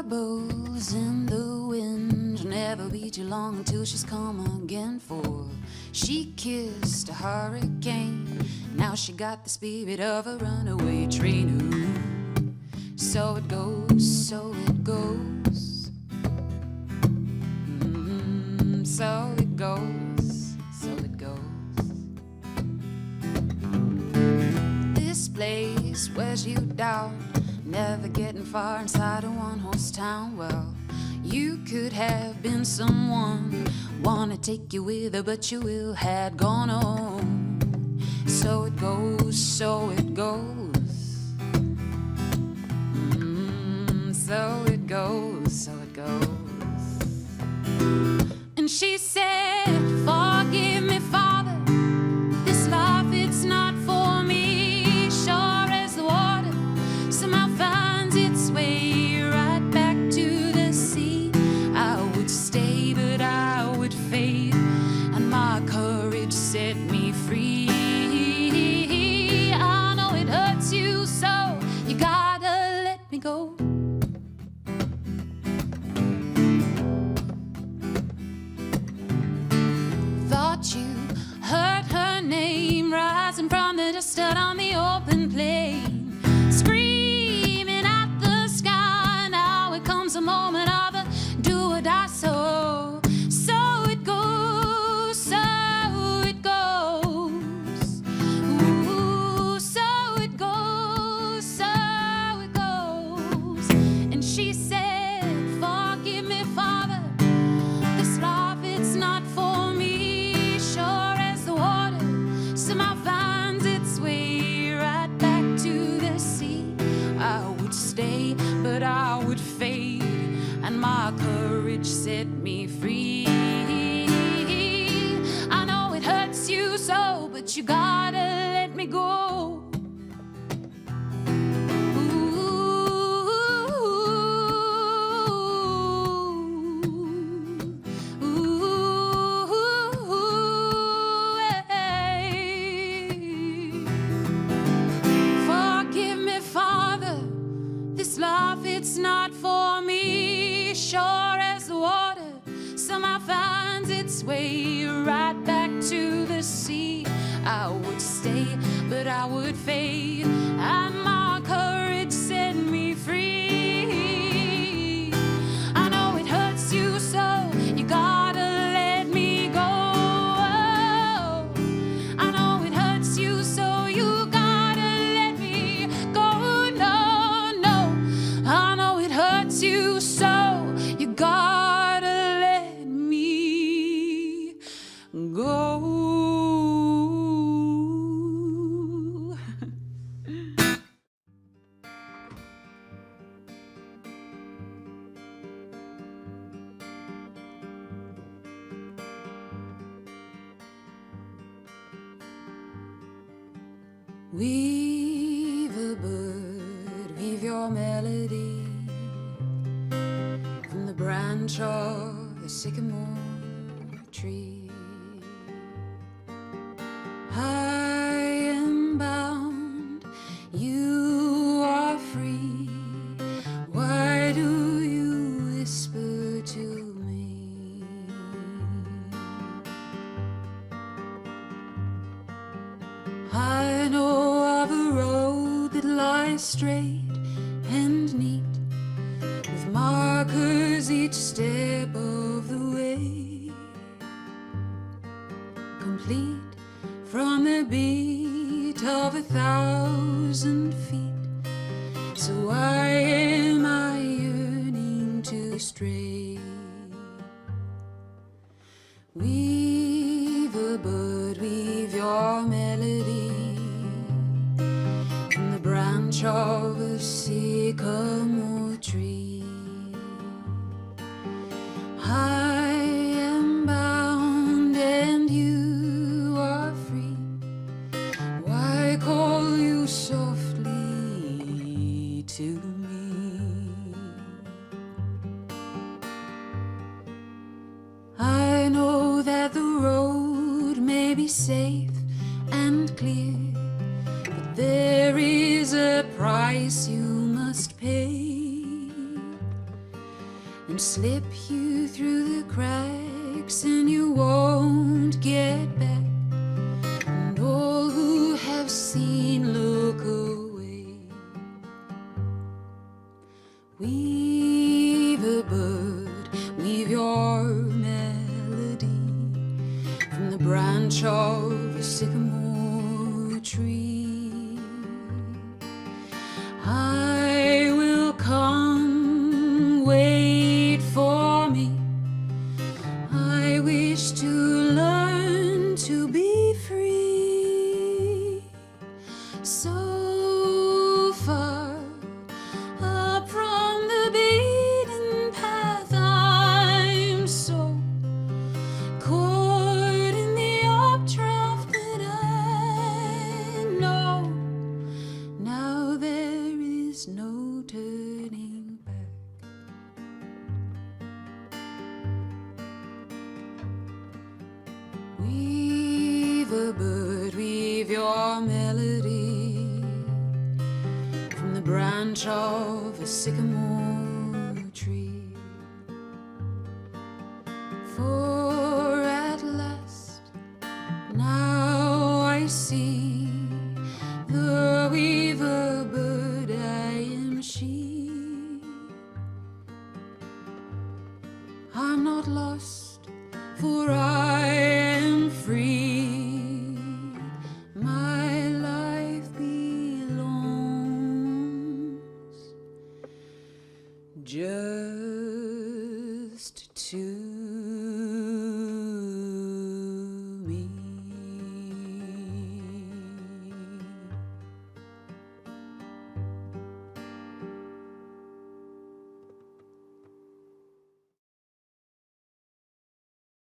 Bubbles in the wind never be too long until she's come again, for she kissed a hurricane. Now she got the spirit of a runaway train. Ooh. So it goes, so it goes. So it goes, so it goes. This place wears you down, never getting far inside a one-horse town. Well, you could have been someone, wanna take you with her, but your will had gone on. So it goes, so it goes. So it goes, so it goes. And she said, forgive me, Father, this life, it's not for me. Sure as the water somehow finds its way right back to the sea. I would stay, but I would fade, and my courage set me free. I know it hurts you, so you gotta let me go. Thought you heard her name rising from the dust out on the open plain, screaming at the sky. Now it comes a moment of a do or die. So it goes, so it goes. Ooh, so it goes, so it goes. And she said, forgive me, Father, this life, it's not for me. Sure as the water somehow finds its way right back to the sea. I would stay, but I would fade, and my courage set me free. I know it hurts you so, but you gotta let me go. Forgive me, Father, this life, it's not for me. Sure as the water somehow finds its way right back to the sea. I would stay, but I would fade, and my courage set me free. I know it hurts you so, you gotta let me go. I know it hurts you so, you gotta let me go. No, no, I know it hurts you so, you gotta let me go. Weave a bird, weave your melody from the branch of the sycamore tree. I am bound, you are free. Why do you whisper to me? I know of a road that lies straight and neat, with markers each step of the way, complete from the beat of 1,000 feet. So why am I yearning to stray? Weave a bird, weave your melody from the branch of a sycamore tree. I am bound and you are free. Why call you softly to me? I know that the road may be safe and clear, but there is a price you must pay. and slip you through the cracks, and you won't get back. And all who have seen look away. Weave a bird, weave your melody from the branch of a sycamore tree. I will come, wait for me. I wish to learn to be free. So far up from the beaten path, I'm so caught in the updraft that I know now there is no turning back. Weave a bird, weave your melody from the branch of a sycamore tree. For at last now I see the weaver bird, I am she. I'm not lost, for I am free. My life belongs just to